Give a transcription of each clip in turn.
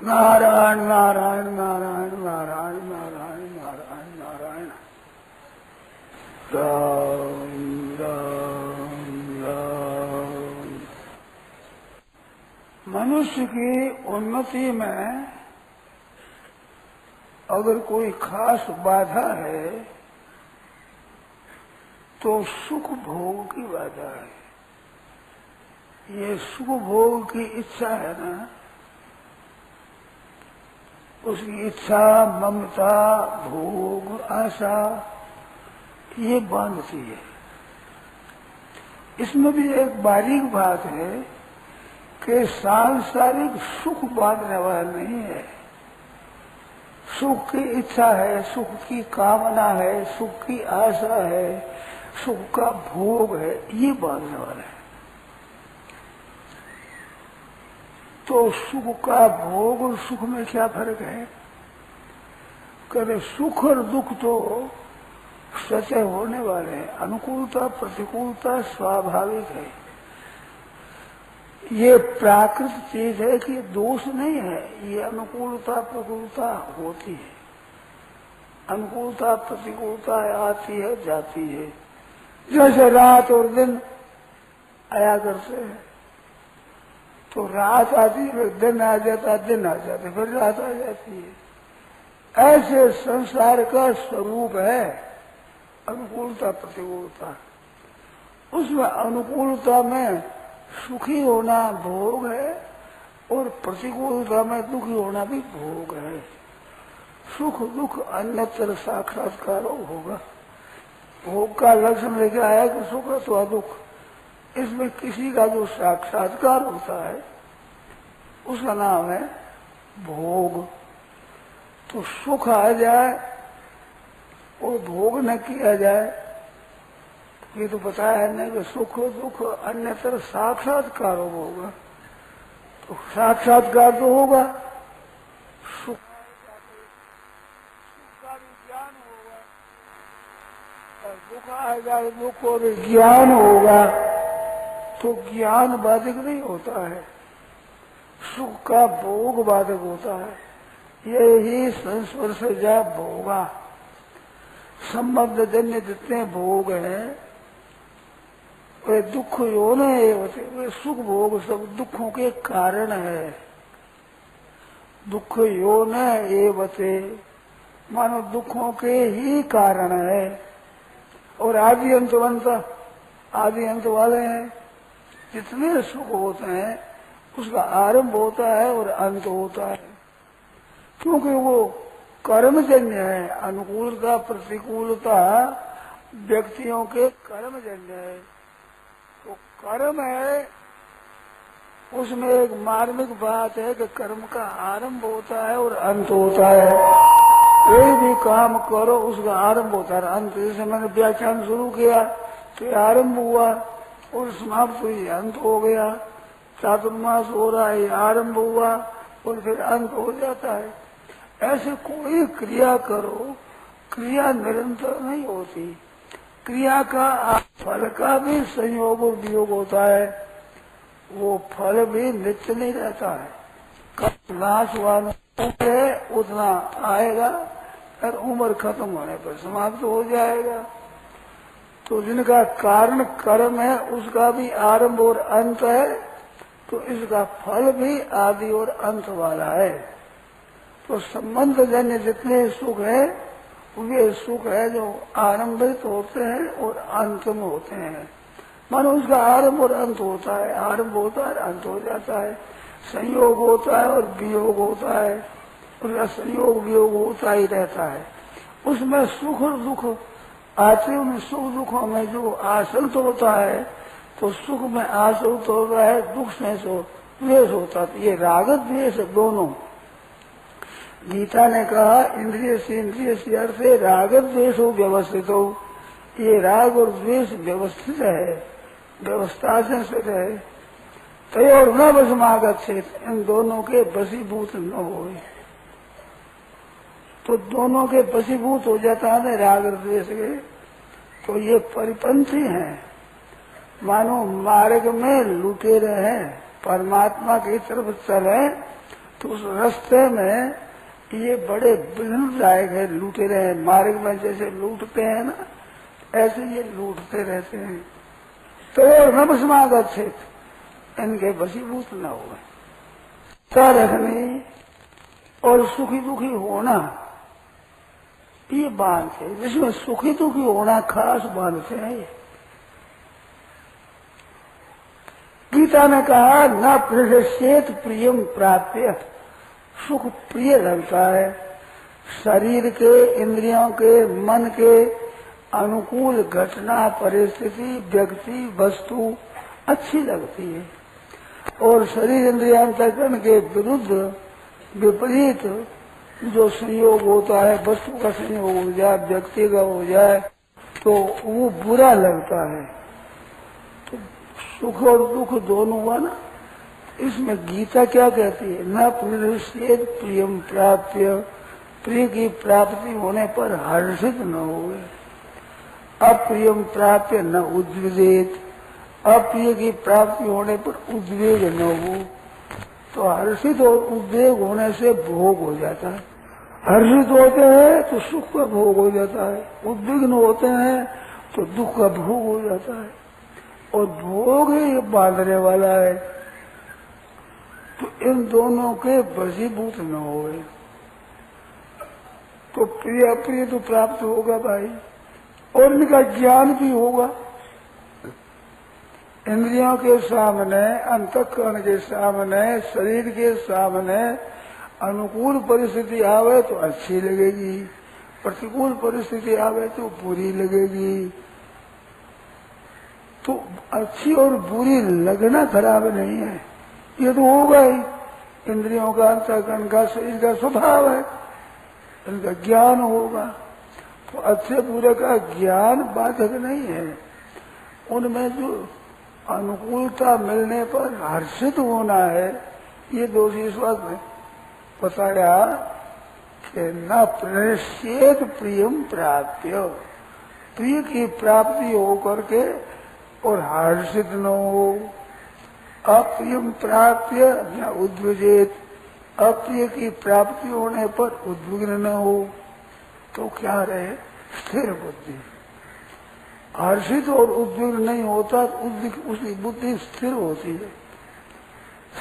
नारायण नारायण नारायण नारायण नारायण नारायण नारायण राम राम राम। मनुष्य की उन्नति में अगर कोई खास बाधा है तो सुख भोग की बाधा है। ये सुख भोग की इच्छा है ना, उसकी इच्छा, ममता, भोग, आशा ये बांधती है। इसमें भी एक बारीक बात है कि सांसारिक सुख बांधने वाला नहीं है। सुख की इच्छा है, सुख की कामना है, सुख की आशा है, सुख का भोग है, ये बांधने वाला है। तो सुख का भोग और सुख में क्या फर्क है? कहते सुख और दुख तो सतह होने वाले हैं, अनुकूलता प्रतिकूलता स्वाभाविक है। ये प्राकृत चीज है कि दोष नहीं है। ये अनुकूलता प्रतिकूलता होती है, अनुकूलता प्रतिकूलता आती है जाती है। जैसे रात और दिन आया करते हैं, तो रात आती है, दिन आ जाता, दिन आ जाता, फिर रात आ जाती है। ऐसे संसार का स्वरूप है अनुकूलता प्रतिकूलता। उसमें अनुकूलता में सुखी होना भोग है और प्रतिकूलता में दुखी होना भी भोग है। सुख दुख अन्यत्र साक्षात्कार होगा। भोग का लक्षण लेके आया कि सुख अथवा दुख, इसमें किसी का जो साक्षात्कार होता है उसका नाम है भोग। तो सुख आ जाए और भोग न किया जाए, ये तो पता है नहीं कि सुख दुख अन्यतर साक्षात्कार होगा। तो साक्षात्कार तो होगा, सुख का भी ज्ञान होगा, और दुख आ जाए दुख और ज्ञान होगा। तो ज्ञान बाधक नहीं होता है, सुख का भोग बाधक होता है। यही संस्पर्श जा भोगा। संबंध जन्य जितने भोग हैं वे दुख योन होते, वे सुख भोग सब दुखों के कारण है। दुख योन एवते, मानो दुखों के ही कारण है। और आदि अंतवंत, आदि अंत वाले हैं। जितने सुख होते हैं उसका आरंभ होता है और अंत होता है, क्योंकि वो कर्मजन्य है। अनुकूलता प्रतिकूलता व्यक्तियों के कर्मजन्य है। तो कर्म है, उसमें एक मार्मिक बात है कि कर्म का आरंभ होता है और अंत होता है। कोई भी काम करो उसका आरंभ होता है, अंत। जैसे मैंने व्याख्यान शुरू किया तो ये आरंभ हुआ और समाप्त हुई, अंत हो गया। चातुर्मास हो रहा है, आरंभ हुआ और फिर अंत हो जाता है। ऐसे कोई क्रिया करो, क्रिया निरंतर नहीं होती। क्रिया का फल का भी संयोग और वियोग होता है। वो फल भी नित्य नहीं रहता है। कब नाशवान है उतना आएगा और उम्र खत्म होने पर समाप्त हो जाएगा। तो जिनका कारण कर्म है उसका भी आरंभ और अंत है, तो इसका फल भी आदि और अंत वाला है। तो संबंध जन्य जितने सुख है वे सुख है जो आरंभित होते हैं और अंत में होते हैं। मानो उसका आरंभ और अंत होता है, आरंभ होता है अंत हो जाता है। संयोग होता है और वियोग होता है, उसका संयोग वियोग होता ही रहता है। उसमें सुख और दुख आते, उन सुख दुखों में जो आसक्त होता है तो सुख में आसक्त होता है, दुख में जो द्वेष होता है। ये राग द्वेष दोनों। गीता ने कहा इंद्रिय से अर्थ है राग द्वेष हो व्यवस्थित हो। ये राग और द्वेष व्यवस्थित है, व्यवस्था से स्थित है। तय और न वशमागच्छेत, इन दोनों के वशीभूत न हो। तो दोनों के वशीभूत हो जाता है राग और द्वेष के, तो ये परिपंथी हैं। मानो मार्ग में लुटे रहे, परमात्मा की तरफ चले तो उस रास्ते में ये बड़े विघ्नदायक है, लूटे रहे। मार्ग में जैसे लूटते हैं ना, ऐसे ये लूटते रहते हैं। तो नमस्माद अच्छे इनके वशीभूत न हुए। रखनी और सुखी दुखी होना, ये बांध है, जिसमें सुखी दुखी होना खास बांधते हैं। ये गीता ने कहा न प्रशेत प्रियम प्राप्य, सुख प्रिय लगता है। शरीर के, इंद्रियों के, मन के अनुकूल घटना, परिस्थिति, व्यक्ति, वस्तु अच्छी लगती है। और शरीर इंद्रियांतकरण के विरुद्ध विपरीत जो संयोग होता है, वस्तु का संयोग हो जाए, व्यक्ति का हो जाए, तो वो बुरा लगता है। तो सुख और दुख दोनों हुआ ना। इसमें गीता क्या कहती है? न प्रदर्शित प्रियम प्राप्य, प्रिय की प्राप्ति होने पर हर्षित न हुए। अप्रियम प्राप्य न उद्विजेत, अप्रिय की प्राप्ति होने पर उद्वेग न हो। तो हर्षित और उद्वेग होने से भोग हो जाता है। हर्षित होते हैं तो सुख का भोग हो जाता है, उद्विग्न होते हैं तो दुख का भोग हो जाता है। और भोग ही बांधने वाला है। तो इन दोनों के वशीभूत न होए तो प्रिय अप्रिय तो प्राप्त होगा भाई, और इनका ज्ञान भी होगा। इंद्रियों के सामने, अंतःकरण के सामने, शरीर के सामने अनुकूल परिस्थिति आवे तो अच्छी लगेगी, प्रतिकूल परिस्थिति आवे तो बुरी लगेगी। तो अच्छी और बुरी लगना खराब नहीं है, ये तो होगा ही। इंद्रियों का, अंतःकरण का, शरीर का स्वभाव है, इनका ज्ञान होगा। तो अच्छे बुरे का ज्ञान बाधक नहीं है। उनमें जो अनुकूलता मिलने पर हर्षित होना है, ये दोषी स्वाद में बताया कि न प्रशेत प्रियम प्राप्य, प्रिय की प्राप्ति हो करके और हर्षित न हो। अप्रियम प्राप्य न उद्विजेत, अप्रिय की प्राप्ति होने पर उद्विग्न न हो। तो क्या रहे? स्थिर बुद्धि। हर्षित और उद्विग्न नहीं होता, उसकी बुद्धि स्थिर होती है।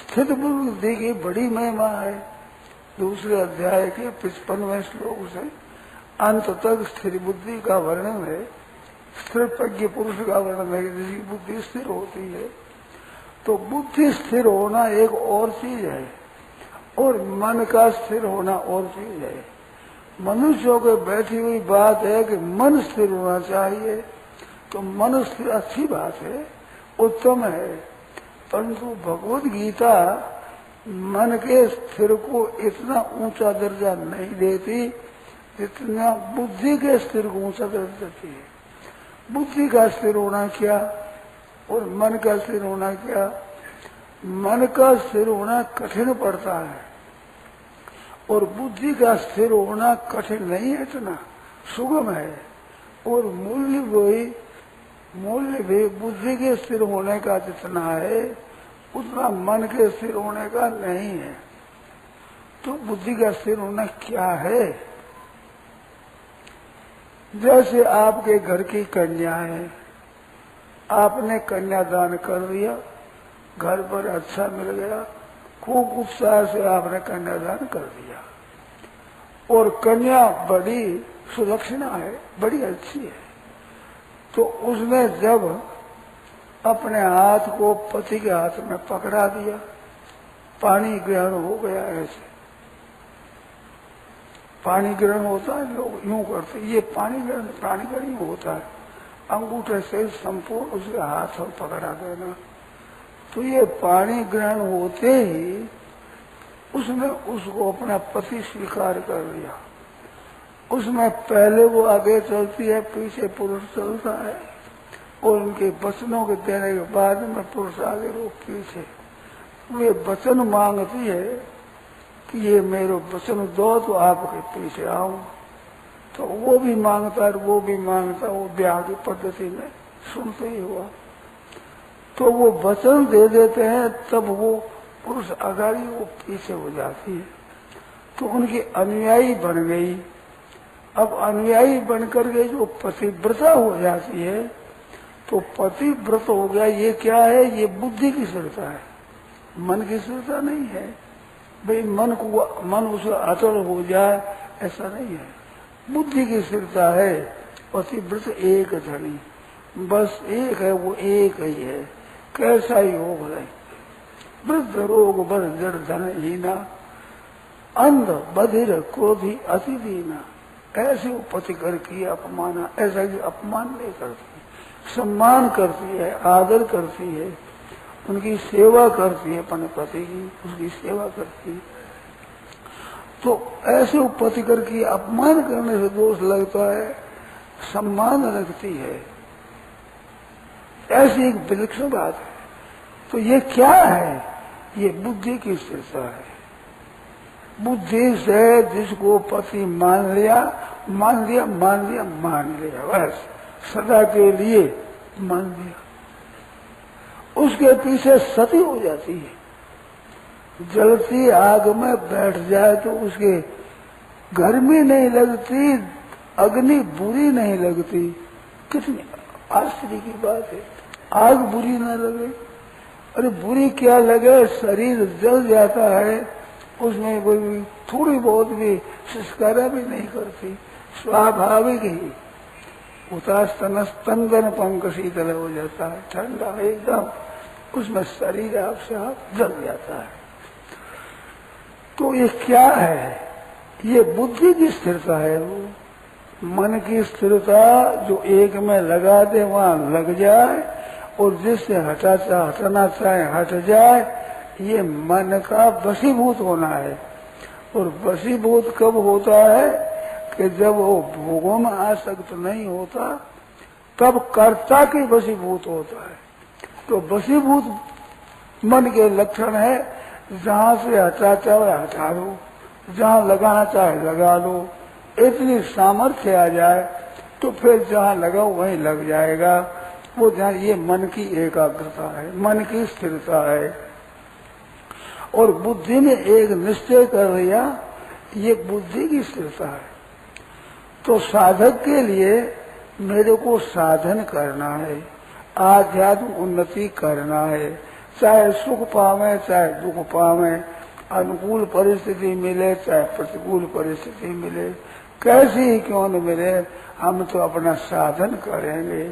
स्थिर बुद्धि की बड़ी महिमा है। दूसरे अध्याय के 55वें श्लोक से अंत तक स्थिर बुद्धि का वर्णन है। स्थिर प्रज्ञ पुरुष का वर्णन है, जिसकी बुद्धि स्थिर होती है। तो बुद्धि स्थिर होना एक और चीज है, और मन का स्थिर होना और चीज है। मनुष्यों के बैठी हुई बात है कि मन स्थिर होना चाहिए, तो मन स्थिर अच्छी बात है, उत्तम है। परंतु भगवत गीता मन के स्थिर को इतना ऊंचा दर्जा नहीं देती जितना बुद्धि के स्थिर को ऊंचा दर्जा देती है। बुद्धि का स्थिर होना क्या और मन का स्थिर होना क्या? मन का स्थिर होना कठिन पड़ता है, और बुद्धि का स्थिर होना कठिन नहीं है, इतना सुगम है। और मूल्य भी बुद्धि के स्थिर होने का जितना है, उतना मन के स्थिर होने का नहीं है। तो बुद्धि का स्थिर होना क्या है? जैसे आपके घर की कन्या है, आपने कन्यादान कर दिया, घर पर अच्छा मिल गया, खूब उत्साह से आपने कन्यादान कर दिया, और कन्या बड़ी सुलक्षणा है, बड़ी अच्छी है। तो उसने जब अपने हाथ को पति के हाथ में पकड़ा दिया, पानी ग्रहण हो गया। ऐसे पानी ग्रहण होता है, लोग यूं करते, ये पानी ग्रहण ही होता है। अंगूठे से संपूर्ण उसके हाथ और पकड़ा देना। तो ये पानी ग्रहण होते ही उसने उसको अपना पति स्वीकार कर लिया। उसमें पहले वो आगे चलती है, पीछे पुरुष चलता है, और उनके वचनों के देने के बाद में पुरुष आगे रोक पीछे। वे वचन मांगती है कि ये मेरे वचन दो तो आपके पीछे आऊं। तो वो भी मांगता है, वो भी मांगता, वो ब्याह की पद्धति में सुनते ही हुआ। तो वो वचन दे देते हैं, तब वो पुरुष आगाड़ी वो पीछे हो जाती है, तो उनकी अनुयायी बन गई। अब अनुयायी बनकर के जो पतिव्रता हो जाती है, तो पतिव्रत हो गया। ये क्या है? ये बुद्धि की स्थिरता है, मन की स्थिरता नहीं है। भाई मन उसका अचल हो जाए ऐसा नहीं है, बुद्धि की स्थिरता है। पतिव्रत एक धनी, बस एक है, वो एक ही है, कैसा ही हो भले। वृद्ध रोग बर जड़ धन हीना, अंध बधिर क्रोधी अति दीना। ऐसे वो पति कर की अपमाना, ऐसा कि अपमान नहीं करती, सम्मान करती है, आदर करती है, उनकी सेवा करती है, अपने पति की उसकी सेवा करती है। तो ऐसे वो पति कर की अपमान करने से दोष लगता है, सम्मान रखती है, ऐसी एक विलक्षण बात है। तो ये क्या है? ये बुद्धि की स्थिरता है। बुद्धि से जिसको पति मान लिया, मान लिया, मान लिया, मान लिया, बस सदा के लिए मान लिया, उसके पीछे सती हो जाती है। जलती आग में बैठ जाए तो उसके गर्मी नहीं लगती, अग्नि बुरी नहीं लगती। कितनी आश्चर्य की बात है, आग बुरी न लगे। अरे बुरी क्या लगे, शरीर जल जाता है, उसमें कोई थोड़ी बहुत भी सिस्कारा भी नहीं करती, स्वाभाविक ही उतास तंगन पंख शीतल हो जाता है, ठंडा एकदम, उसमें शरीर आपसे आप जल जाता है। तो ये क्या है? ये बुद्धि की स्थिरता है, वो मन की स्थिरता जो एक में लगा दे वहां लग जाए, और जिससे हटाना चाहे हट जाए, ये मन का वशीभूत होना है। और वशीभूत कब होता है? कि जब वो भोगों में आसक्त नहीं होता, तब कर्ता के वशीभूत होता है। तो वशीभूत मन के लक्षण है, जहां से हटा चाहे हटा लो, जहां लगाना चाहे लगा लो, इतनी सामर्थ्य आ जाए तो फिर जहां लगाओ वहीं लग जाएगा। वो जहां ये मन की एकाग्रता है, मन की स्थिरता है। और बुद्धि ने एक निश्चय कर लिया, ये बुद्धि की स्थिरता है। तो साधक के लिए मेरे को साधन करना है, आध्यात्म उन्नति करना है, चाहे सुख पावे चाहे दुख पावे, अनुकूल परिस्थिति मिले चाहे प्रतिकूल परिस्थिति मिले, कैसी ही क्यों न मिले, हम तो अपना साधन करेंगे।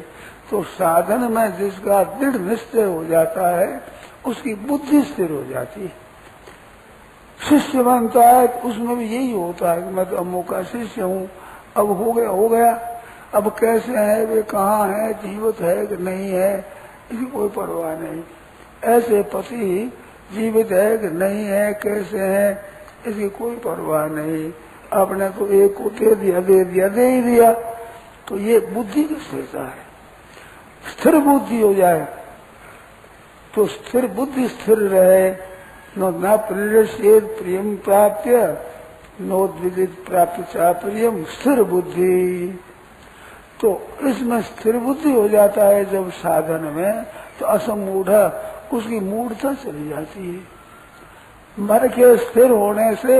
तो साधन में जिसका दृढ़ निश्चय हो जाता है, उसकी बुद्धि स्थिर हो जाती है। शिष्य बनता है तो उसमें भी यही होता है कि मैं तो अम्मू का शिष्य हूँ, अब हो गया हो गया, अब कैसे है, वे कहाँ है, जीवित है कि नहीं है, इसकी कोई परवाह नहीं। ऐसे पति जीवित है कि नहीं है, कैसे है, इसकी कोई परवाह नहीं। आपने तो एक को दे ही दिया। तो ये बुद्धि की स्थिरता है। स्थिर बुद्धि हो जाए तो स्थिर बुद्धि स्थिर रहे, न प्रेरसेत प्रियम प्राप्य नोद्विदित प्राप्त चा प्रियम, स्थिर बुद्धि। तो इसमें स्थिर बुद्धि हो जाता है जब साधन में, तो असमूढ़ उसकी मूढ़ता चली जाती है। मन के स्थिर होने से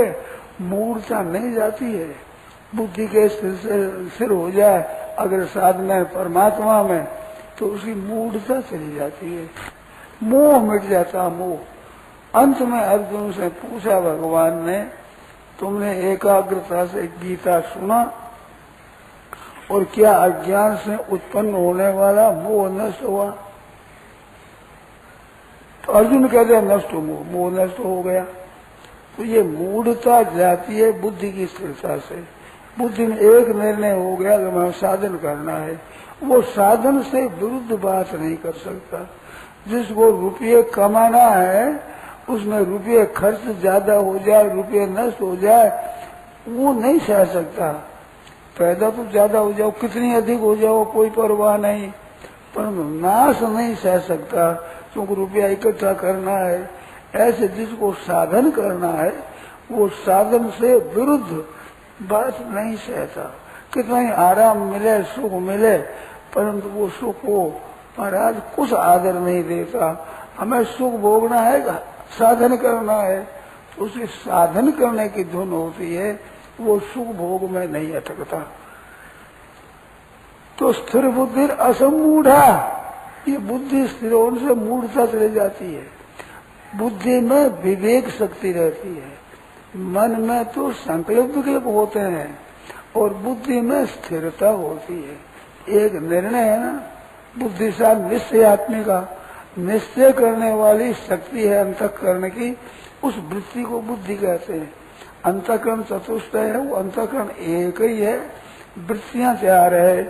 मूढ़ता नहीं जाती है। बुद्धि के स्थिर हो जाए अगर साधना है परमात्मा में, तो उसकी मूढ़ता चली जाती है, मोह मिट जाता, मोह। अंत में अर्जुन से पूछा भगवान ने, तुमने एकाग्रता से गीता सुना और क्या अज्ञान से उत्पन्न होने वाला मोह नष्ट हुआ? तो अर्जुन कहते हैं नष्ट हो, मोह नष्ट हो गया। तो ये मूढ़ता जाती है बुद्धि की स्थिरता से। बुद्धि में एक निर्णय हो गया कि हमें साधन करना है, वो साधन से विरुद्ध बात नहीं कर सकता। जिसको रुपये कमाना है, उसमें रुपये खर्च ज्यादा हो जाए, रुपये नष्ट हो जाए, वो नहीं सह सकता। पैदा तो ज्यादा हो जाओ, कितनी अधिक हो जाओ, कोई परवाह नहीं, पर नाश नहीं सह सकता, क्योंकि रुपया इकट्ठा करना है। ऐसे जिसको साधन करना है, वो साधन से विरुद्ध बात नहीं सहता। कितना ही आराम मिले, सुख मिले, परंतु वो सुख को महाराज कुछ आदर नहीं देता। हमें सुख भोगना है, साधन करना है, तो उसे साधन करने की धुन होती है, वो सुख भोग में नहीं अटकता। तो स्थिर बुद्धि असमूढ़ा, ये बुद्धि स्थिर होने से मूढ़ता चली जाती है। बुद्धि में विवेक शक्ति रहती है, मन में तो संकल्प विकल्प होते हैं और बुद्धि में स्थिरता होती है। एक निर्णय है ना, बुद्धिशाली निश्चयात्मिका, निश्चय करने वाली शक्ति है अंतःकरण की, उस वृत्ति को बुद्धि कहते हैं। अंतःकरण चतुष्टय है, वो अंतःकरण एक ही है, वृत्तियां चार है,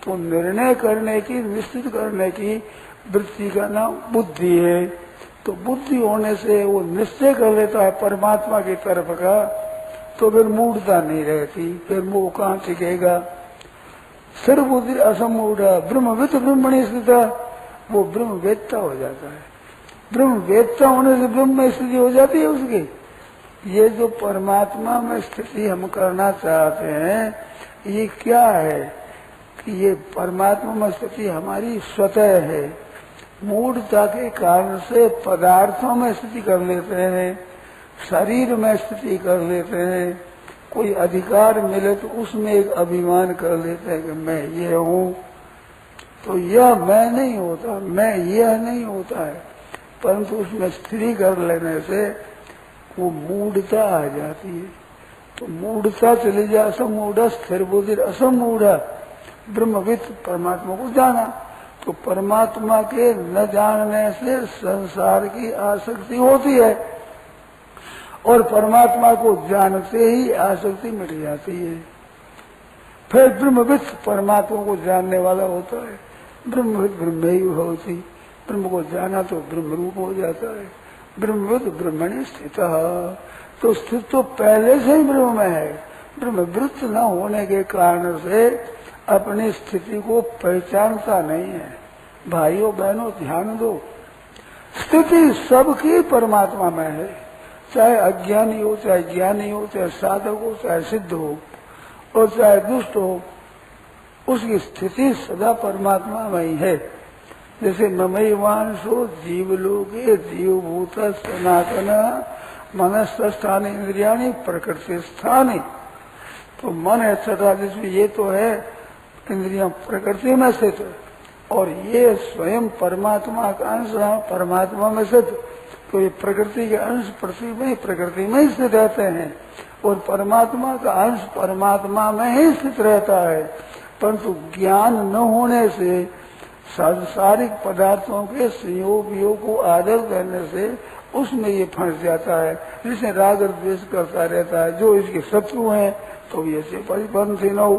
तो निर्णय करने की, निश्चित करने की वृत्ति का नाम बुद्धि है। तो बुद्धि होने से वो निश्चय कर लेता है परमात्मा की तरफ का, तो फिर मूढ़ता नहीं रहती, फिर मोह कहाँ टिकेगा। सर्वबुद्धि असमूढ़ ब्रह्मविद ब्रह्मणि स्थित, वो ब्रह्म वेदता हो जाता है। ब्रह्म वेदता होने से ब्रह्म में स्थिति हो जाती है उसकी। ये जो परमात्मा में स्थिति हम करना चाहते हैं, ये क्या है कि ये परमात्मा में स्थिति हमारी स्वतः है। मूढ़ता के कारण से पदार्थों में स्थिति कर लेते हैं, शरीर में स्थिति कर लेते हैं, कोई अधिकार मिले तो उसमें एक अभिमान कर लेते हैं कि मैं ये हूँ, तो यह मैं नहीं होता, मैं यह नहीं होता है। परंतु उसमें स्थिति कर लेने से वो मूढ़ता आ जाती है। तो मूढ़ता चली जाए, असमूढ़ स्थिर बुद्धि असमूढ़ ब्रह्मविद, परमात्मा को जाना। तो परमात्मा के न जानने से संसार की आसक्ति होती है और परमात्मा को जानते ही आसक्ति मिट जाती है। फिर ब्रह्मविद परमात्मा को जानने वाला होता है। ब्रह्मविद ब्रह्मैव भवति, ब्रह्म को जाना तो ब्रह्म रूप हो जाता है। ब्रह्मविद ब्रह्मणि स्थित, तो स्थित तो पहले से ही ब्रह्म में है। ब्रह्मवृत्त न होने के कारण से अपनी स्थिति को पहचानता नहीं है। भाइयों बहनों ध्यान दो, स्थिति सबकी परमात्मा में है, चाहे अज्ञानी हो, चाहे ज्ञानी हो, चाहे साधक हो, चाहे सिद्ध हो और चाहे दुष्ट हो, उसकी स्थिति सदा परमात्मा में ही है। जैसे ममैवांशो जीवलोके जीवभूत सनातन मनस्थान इंद्रियाणी प्रकृति स्थानी, तो मन है छठा, जिसमें ये तो है इंद्रियां प्रकृति में स्थित और ये स्वयं परमात्मा का अंश परमात्मा में स्थित, तो ये प्रकृति के अंश पृथ्वी में प्रकृति में ही स्थित रहते हैं और परमात्मा का अंश परमात्मा में ही स्थित रहता है। परंतु ज्ञान न होने से सांसारिक पदार्थों के संयोग वियोग को आदर करने से उसमें ये फंस जाता है, जिसने राग और द्वेष करता रहता है। जो इसके शत्रु हैं तो ये से परिपंथी न हो,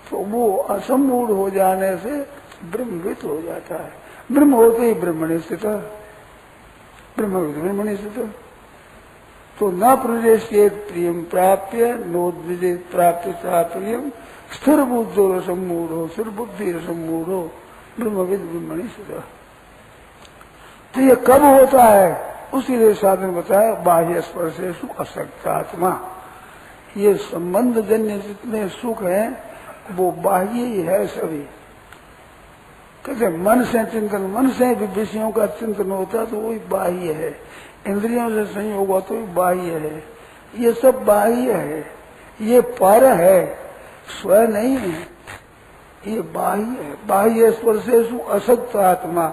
तो वो असमूढ़ हो जाने से ब्रह्मविद हो जाता है। ब्रह्म होते ही ब्रह्मणि स्थित, ब्रह्मविद ब्रह्मणि स्थित। तो न प्रदेश के प्रियम प्राप्य नोद्विजित प्राप्त प्रियम स्थिर बुद्धो रसमूढ़ो स्थिर बुद्धि रसमूढ़ो ब्रह्मविद ब्रह्मणि स्थित। तो ये कब होता है, उसी लिए साधन बताया बाह्य स्पर्शेषु असक्तात्मा। ये संबंध जन्य जितने सुख हैं वो बाह्य ही है सभी। कहते मन से चिंतन, मन से विषयों का चिंतन होता तो वही बाह्य है। इंद्रियों से संयोग हुआ तो बाह्य है। ये सब बाह्य है, ये पर है, स्व नहीं है, ये बाह्य है। बाह्य स्पर्शेषु असक्त आत्मा,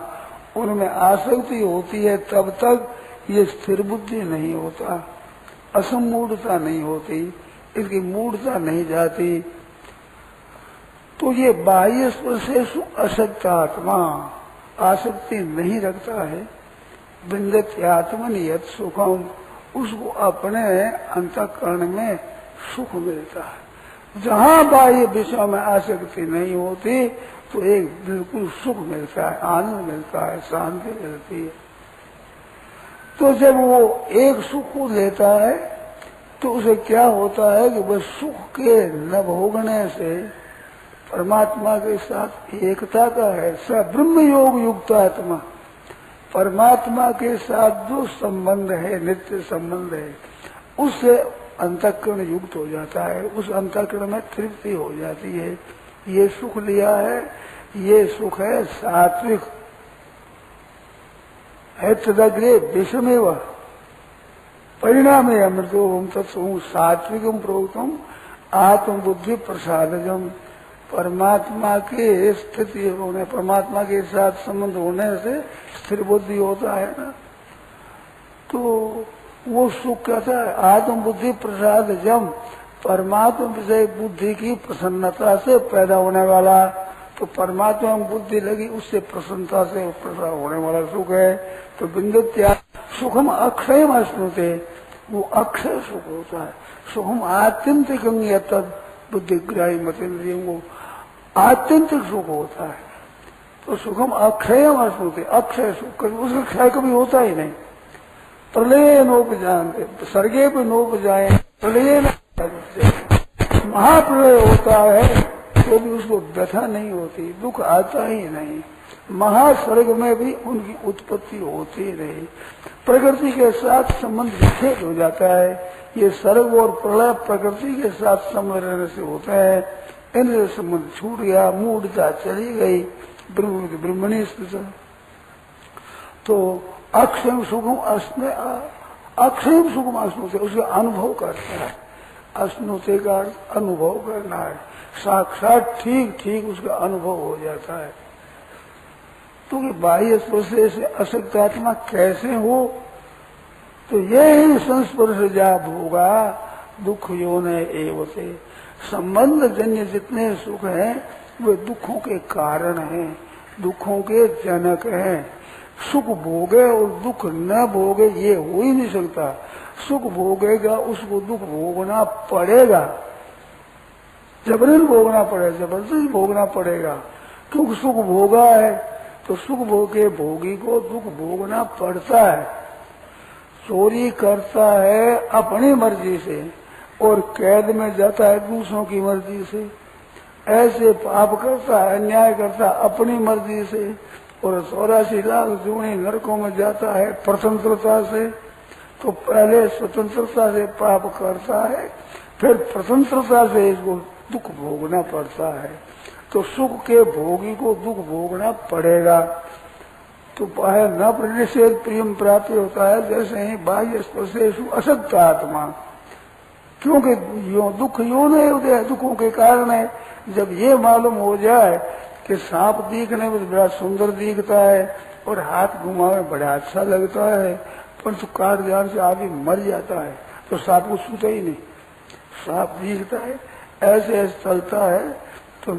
उनमें आसक्ति होती है तब तक ये स्थिर बुद्धि नहीं होता, असमूढ़ता नहीं होती, इसकी मूढ़ता नहीं जाती। तो ये बाह्य स्पर्शेषु असक्त आत्मा आसक्ति नहीं रखता है। विन्दति आत्मन यत् सुखम, उसको अपने अंतःकरण में सुख मिलता है। जहाँ बाह्य विषयों में आसक्ति नहीं होती तो एक बिल्कुल सुख मिलता है, आनंद मिलता है, शांति मिलती है। तो जब वो एक सुख को लेता है तो उसे क्या होता है कि वह सुख के न भोगने से परमात्मा के साथ एकता का है। स ब्रह्म योग युक्त आत्मा, परमात्मा के साथ जो संबंध है, नित्य संबंध है, उससे अंतःकरण युक्त हो जाता है, उस अंतःकरण में तृप्ति हो जाती है। ये सुख लिया है, ये सुख है सात्विक। है तदग्रे विषमेव परिणाम है अमृतो हम तत्व सात्विकम प्रोक्तम आत्मबुद्धि प्रसादजम। परमात्मा के स्थिति होने, परमात्मा के साथ संबंध होने से स्थिर बुद्धि होता है ना, तो वो सुख कहता है आत्मबुद्धि प्रसादजम, परमात्मा विषय बुद्धि की प्रसन्नता से पैदा होने वाला। तो परमात्मा में बुद्धि लगी, उससे प्रसन्नता से पैदा होने वाला सुख है। तो बिंदुत्या सुखम अक्षयम अश्नुते, वो अक्षय सुख होता है। सुखम आत्यंतिक तद बुद्धिग्राही मतेंद्रियों को आत्यंतिक सुख होता है। तो सुखम अक्षयम अश्नुते, अक्षय सुख उसका क्षय कभी होता ही नहीं। प्रलय नोपजानते सर्गे पे नोपजाए, प्रलय महाप्रलय होता है तो भी उसको व्यथा नहीं होती, दुख आता ही नहीं। महास्वर्ग में भी उनकी उत्पत्ति होती नहीं। प्रकृति के साथ संबंध विच्छेद हो जाता है। ये स्वर्ग और प्रलय प्रकृति के साथ संबंध रहने से होता है। इनसे संबंध छूट गया, मूढ़ता चली गई, ब्रह्मणी स्थित। तो अक्षय सुखम अक्षय सुखम अश्नुते, उसका अनुभव करता है। अश्नुते का अनुभव करना है, साक्षात ठीक ठीक उसका अनुभव हो जाता है। तो बाह्य स्पर्श से अशक्त आत्मा कैसे हो, तो यही संस्पर्श जाप होगा दुख योने एवते। संबंध जन्य जितने सुख हैं वे दुखों के कारण हैं, दुखों के जनक हैं। सुख भोगे और दुख न भोगे ये हो ही नहीं सकता। सुख भोगेगा उसको दुख भोगना पड़ेगा, जबरन भोगना पड़ेगा, जबरदस्ती भोगना पड़ेगा। क्योंकि सुख भोगा है तो सुख भोगे भोगी को दुख भोगना पड़ता है। चोरी करता है अपनी मर्जी से और कैद में जाता है दूसरों की मर्जी से। ऐसे पाप करता है, अन्याय करता है अपनी मर्जी से और 84 लाख जूनी नरकों में जाता है स्वतंत्रता से। तो पहले स्वतंत्रता से पाप करता है, फिर स्वतंत्रता से इसको दुख भोगना पड़ता है। तो सुख के भोगी को दुख भोगना पड़ेगा। तो बाह्य न प्रतिषेध प्रियम प्राप्त होता है, जैसे ही बाह्य स्पर्शेषु अशक्त आत्मा, क्योंकि दुख यूं नहीं होते, दुखों के कारण है। जब ये मालूम हो जाए कि सांप दिखने में बड़ा सुंदर दिखता है और हाथ घुमावे बड़ा अच्छा लगता है, परंतु काट जाने से आदमी मर जाता है, तो सांप को छूता ही नहीं। सांप दिखता है, ऐसे ऐसे चलता है, तो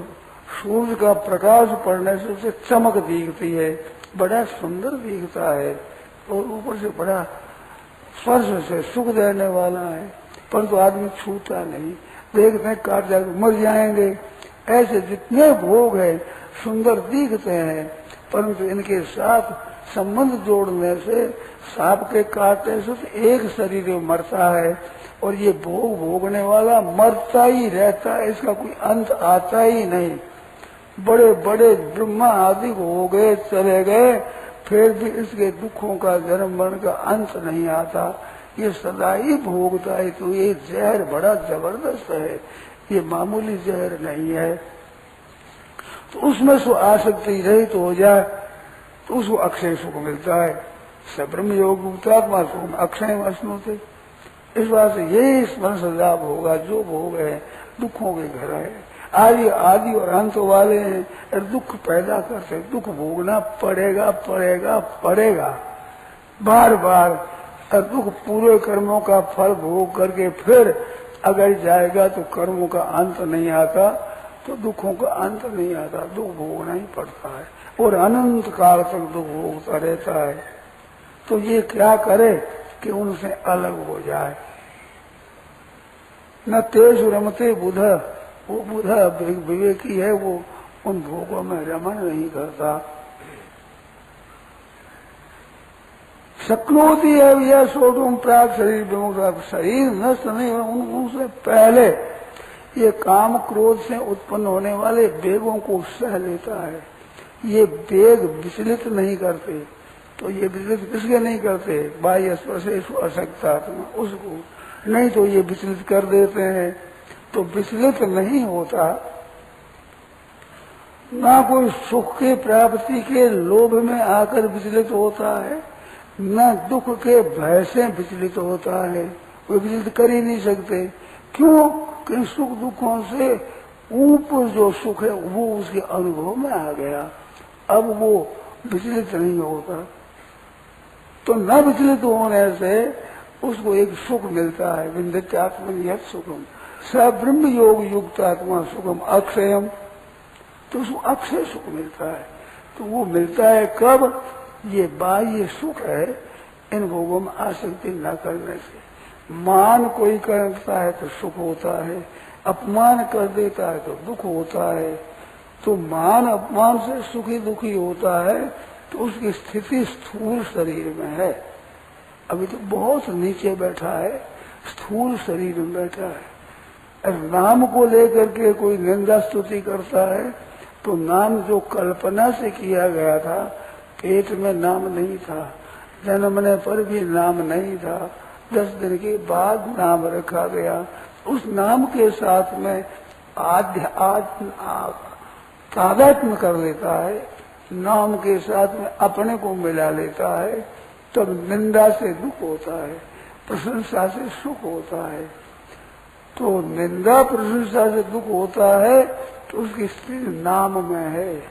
सूर्य का प्रकाश पड़ने से उसे चमक दिखती है, बड़ा सुंदर दिखता है और ऊपर से बड़ा स्पर्श से सुख देने वाला है, परंतु आदमी छूता नहीं। देखते हैं काट जाकर मर जाएंगे। ऐसे जितने भोग है सुंदर दिखते हैं, परंतु इनके साथ संबंध जोड़ने से सांप के काटने से तो एक शरीर में मरता है और ये भोग भोगने वाला मरता ही रहता है, इसका कोई अंत आता ही नहीं। बड़े बड़े ब्रह्मा आदि हो गए, चले गए, फिर भी इसके दुखों का जन्म मरण का अंत नहीं आता, ये सदा ही भोगता है। तो ये जहर बड़ा जबरदस्त है, ये मामूली जहर नहीं है। तो उसमें सो आसक्ति रहित हो जाए तो उसको अक्षय सुख मिलता है। सब्रह्म योग मुक्तात्मा सुख अक्षय अश्नुते। इस बात से यही स्मरण सजाब होगा, जो भोग है दुखों के घर है, आदि आदि और अंत वाले हैं और दुख पैदा करते, दुख भोगना पड़ेगा पड़ेगा पड़ेगा बार बार। और दुख पूरे कर्मों का फल भोग करके फिर अगर जाएगा तो कर्मों का अंत नहीं आता, तो दुखों का अंत नहीं आता, दुख भोगना ही पड़ता है और अनंत काल तक दुख भोगता रहता है। तो ये क्या करे कि उनसे अलग हो जाए। न तेज रमते बुध, वो बुध विवेकी है, वो उन भोगों में रमण नहीं करता। शक्नोती है यह सोटुम प्राग शरीर विमुक्ता, शरीर नष्ट नहीं हो उनसे पहले ये काम क्रोध से उत्पन्न होने वाले वेगों को सह लेता है। ये वेग विचलित नहीं करते। तो ये विचलित किसके नहीं करते? बाह्य स्पर्श अशक्ता उसको, नहीं तो ये विचलित कर देते हैं। तो विचलित नहीं होता, ना कोई सुख की प्राप्ति के लोभ में आकर विचलित होता है, न दुख के भय से विचलित होता है, वो विचलित कर ही नहीं सकते। क्यों? कि सुख दुखों से ऊपर जो सुख है वो उसके अनुभव में आ गया, अब वो विचलित नहीं होता। तो न विचलित होने से उसको एक सुख मिलता है, विंध्यात्मन यत् सुखम स ब्रह्म योग युक्त आत्मा सुखम अक्षयम, तो उसको अक्षय सुख मिलता है। तो वो मिलता है कब? ये बाह्य सुख है, इन भोगों में आसक्ति न करने से। मान कोई करता है तो सुख होता है, अपमान कर देता है तो दुख होता है। तो मान अपमान से सुखी दुखी होता है तो उसकी स्थिति स्थूल शरीर में है। अभी तो बहुत नीचे बैठा है, स्थूल शरीर में बैठा है। और नाम को लेकर के कोई निंदा स्तुति करता है तो नाम जो कल्पना से किया गया था, पेट में नाम नहीं था, जन्मने पर भी नाम नहीं था, 10 दिन के बाद नाम रखा गया, उस नाम के साथ में तादात्म्य कर लेता है, नाम के साथ में अपने को मिला लेता है, तब निंदा से दुख होता है, प्रशंसा से सुख होता है। तो निंदा प्रशंसा से दुख होता है तो उसकी स्थिति नाम में है।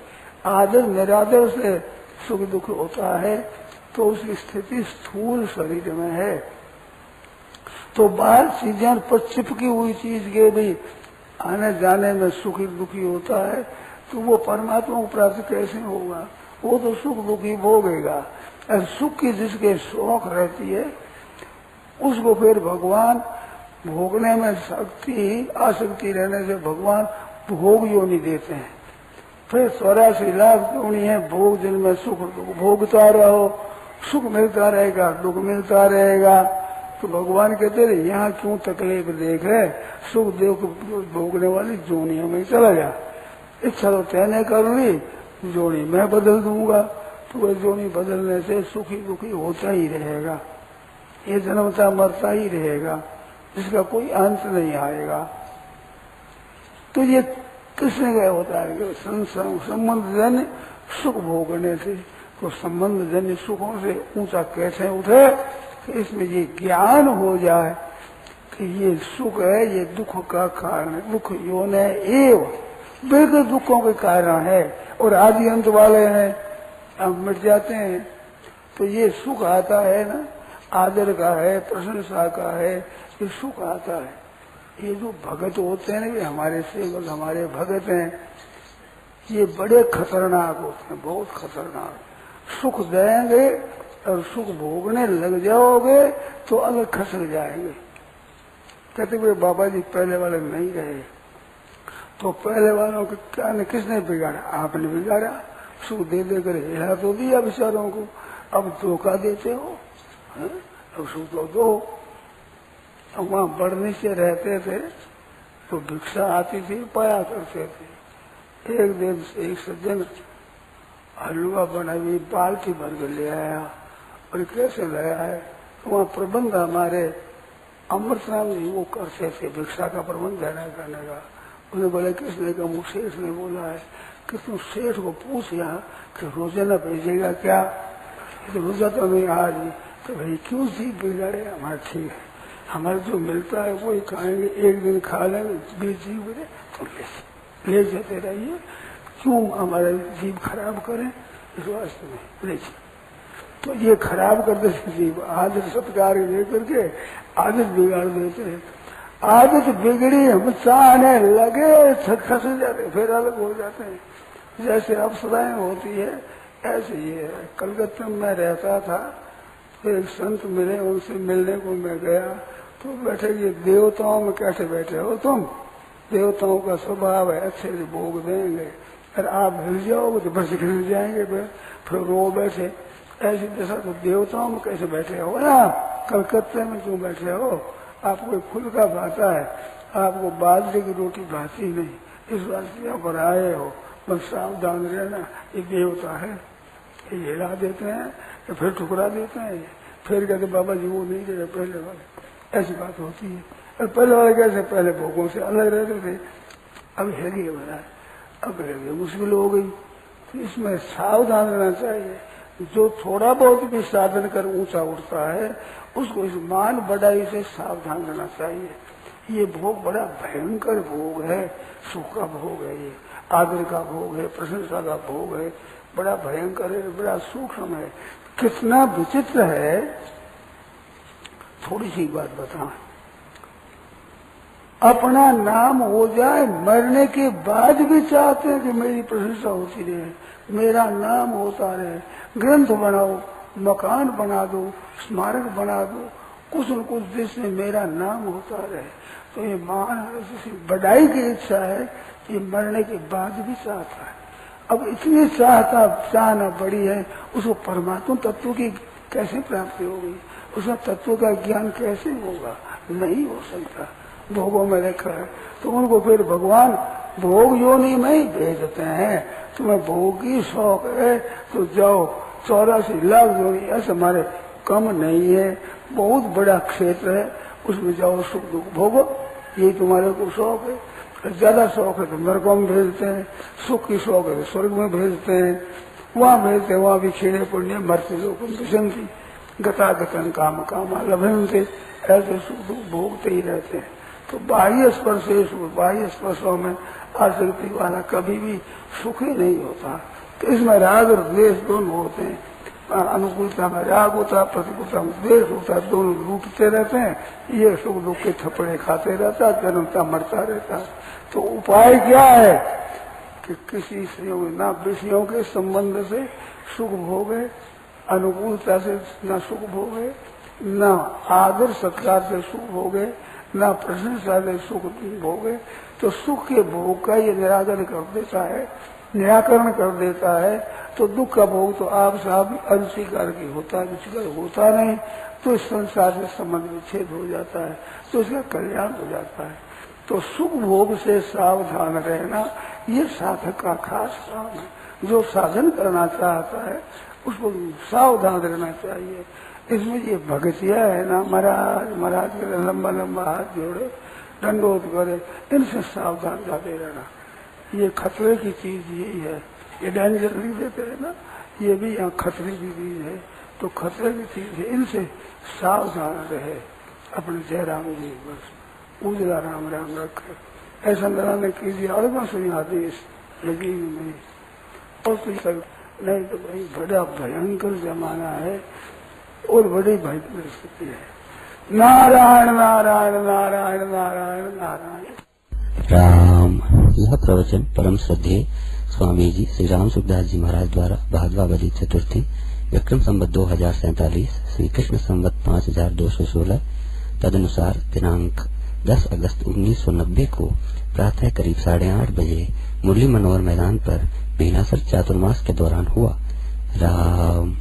आदर निरादर से सुख दुख होता है तो उसकी स्थिति स्थूल शरीर में है। तो बाहर चीजें पर चिपकी हुई चीज के भी आने जाने में सुखी दुखी होता है, तो वो परमात्मा को प्राप्त कैसे होगा? वो तो सुख दुखी भोगेगा। और सुख की जिसके शौक रहती है उसको फिर भगवान भोगने में शक्ति आसक्ति रहने से भगवान भोग योनि देते हैं। फिर 84 लाख योनि है भोग, जिनमें सुख भोगता रहो, सुख मिलता रहेगा, दुख मिलता रहेगा। तो भगवान कहते रहे यहाँ क्यों तकलीफ देख है, सुख देख भोगने वाली जोनियों में चला जा। इच्छा तो तैने कर ली, जोनी मैं बदल दूंगा। तो वह जोनी बदलने से सुखी दुखी होता ही रहेगा, ये जन्मता मरता ही रहेगा, इसका कोई अंत नहीं आएगा। तो ये किसने गया होता है? संबंध जन्य सुख भोगने से। तो संबंध जन्य सुखों से ऊंचा कैसे उठे कि इसमें ये ज्ञान हो जाए कि ये सुख है, ये दुख का कारण है, दुख योन है एव, बिल्कुल दुखों के कारण है और आदि अंत वाले हैं, अब मिट जाते हैं। तो ये सुख आता है ना, आदर का है, प्रशंसा का है, ये सुख आता है। ये जो भगत होते हैं ना, हमारे सेवक हमारे भगत हैं, ये बड़े खतरनाक होते हैं, बहुत खतरनाक। सुख देंगे और सुख भोगने लग जाओगे तो अलग खसक जाएंगे। कहते हुए बाबा जी पहले वाले नहीं रहे, तो पहले वालों को क्या ने किसने बिगाड़ा? आपने बिगाड़ा। सुख दे देकर हिला तो दिया बेचारों को, अब धोखा देते हो, अब सुख तो दो। अब वहाँ बढ़ने से रहते थे तो भिक्षा आती थी, पाया करते थे। एक दिन से एक सज्जन हलवा बनाई हुई बाल्टी भर के ले आया, और कैसे लाया है? तो वहाँ प्रबंध हमारे अमृतराम जी वो करते थे, भिक्षा का प्रबंध देने करने का। उन्हें बोले किसने कहा? मुझ सेठ ने बोला है कि तुम सेठ को पूछ यहाँ कि रोजाना भेजेगा क्या? तो रोजा तो नहीं आज। तो भाई क्यों जी बिगाड़े? हमारा ठीक है, हमारे जो मिलता है वही खाएंगे, एक दिन खा लेंगे, 20 जीव बने तो ले जाते रहिए, क्यों हमारा जीव खराब करें? इस वास्ते में ले। तो ये खराब करते जीव आदत सत्कार दे करके आदत बिगाड़ देते हैं। आदत बिगड़ी हम चाहने लगे खस जाते, फिर अलग हो जाते हैं। जैसे अप्सराएं होती है ऐसे ही है। कलकत्ता में रहता था, फिर एक संत मिले, उनसे मिलने को मैं गया तो बैठे ये देवताओं में कैसे बैठे हो तुम? देवताओं का स्वभाव है अच्छे से भोग देंगे, और आप हिल जाओगे तो बस हिल जाएंगे, फिर रो बैठे। ऐसी दशा तो देवताओं में कैसे बैठे हो ना? कलकत्ते में क्यों बैठे हो? आपको फूल का भाता है, आपको बाजरे की रोटी भाती नहीं, इस वास्ते यहाँ पर आए हो। बस सावधान रहना, ये देवता है, ये हिला देते हैं तो फिर ठुकरा देते हैं, फिर कहते बाबा जी वो नहीं रहे पहले वाले। ऐसी बात होती है। और पहले वाले कैसे? पहले भोगों से अलग रहते थे, अब है गए बना, अब है गए मुश्किल हो गई। तो इसमें सावधान रहना चाहिए। जो थोड़ा बहुत भी साधन कर ऊंचा उठता है उसको इस मान बढ़ाई से सावधान रहना चाहिए। ये भोग बड़ा भयंकर भोग है, सुख का भोग है, ये आदर का भोग है, प्रशंसा का भोग है, बड़ा भयंकर है, बड़ा सूक्ष्म है। कितना विचित्र है। थोड़ी सी बात बताएं, अपना नाम हो जाए मरने के बाद भी चाहते हैं कि मेरी प्रशंसा होती रहे, मेरा नाम होता रहे। ग्रंथ बनाओ, मकान बना दो, स्मारक बना दो, कुछ न कुछ जिसमें मेरा नाम होता रहे। तो ये महान बढ़ाई की इच्छा है, ये मरने के बाद भी चाहता है। अब इतनी चाहना बड़ी है, उसको परमात्मा तत्व की कैसे प्राप्ति होगी, उसका तत्व का ज्ञान कैसे होगा? नहीं हो सकता। भोगों में रखा है तो उनको फिर भगवान भोग योनि में ही भेजते हैं। तुम्हें भोग की शौक है तो जाओ 84 लाख योनि, ऐसे हमारे कम नहीं है, बहुत बड़ा क्षेत्र है, उसमें जाओ सुख दुख भोगो, यही तुम्हारे को शौक है। ज्यादा शौक है तो नरकों में भेजते हैं, सुख की शौक है तो स्वर्ग में भेजते हैं, वहाँ भेजते हैं, वहाँ भी क्षीणे पुण्य मरते लोग विशंति गतागतन काम कामा लभंते, ऐसे सुख दुख भोगते ही रहते हैं। तो बाह्य स्पर्शों में आसक्ति वाला कभी भी सुखी नहीं होता। तो इसमें राग और द्वेष दोनों होते हैं, अनुकूलता में राग होता है, प्रतिकूलता में द्वेष होता है, दोनों लूटते रहते हैं। ये सुख दुख के थप्पड़े खाते रहता है, जन्मता मरता रहता है। तो उपाय क्या है कि किसी से न विषयों के संबंध से सुख भोगे, अनुकूलता से न सुख भोगे, न आदर सत्कार से सुख भोगे, न प्रशंसा से सुख भोगे। तो सुख के भोग का ये निराकरण कर देता है। तो दुख का भोग तो आप साहब अस्वीकार की होता है, रुचिकर होता नहीं, तो इस संसार से संबंध विच्छेद हो जाता है, तो इसका कल्याण हो जाता है। तो सुख भोग से सावधान रहना ये साधक का खास काम है। जो साधन करना चाहता है उसको सावधान रहना चाहिए। इसमें ये भगतिया है ना, महाराज करे, लंबा लंबा हाथ जोड़े, दंडोत करे, इनसे सावधान जाते रहना। ये खतरे की चीज यही है, ये डेंजर नहीं देते है ना, ये भी यहाँ खतरे की चीज है। तो खतरे की चीज है, इनसे सावधान रहे। अपने जयराम जी बस उजला राम राम रखे, ऐसा डराने कीजिए। और बस आदेश लगी नहीं, और तो नहीं तो भाई बड़ा भयंकर जमाना है और बड़ी भयंकर स्थिति है। नारायण नारायण नारायण नारायण नारायण राम। यह प्रवचन परम श्रद्धेय स्वामी जी श्री राम सुखदास जी महाराज द्वारा भाद्रपद चतुर्थी विक्रम संवत 2047 श्री कृष्ण संवत 5216 तदनुसार दिनांक 10 अगस्त 1990 को प्रातः करीब 8:30 बजे मुरली मनोहर मैदान पर बीनासर चातुर्मास के दौरान हुआ। राम।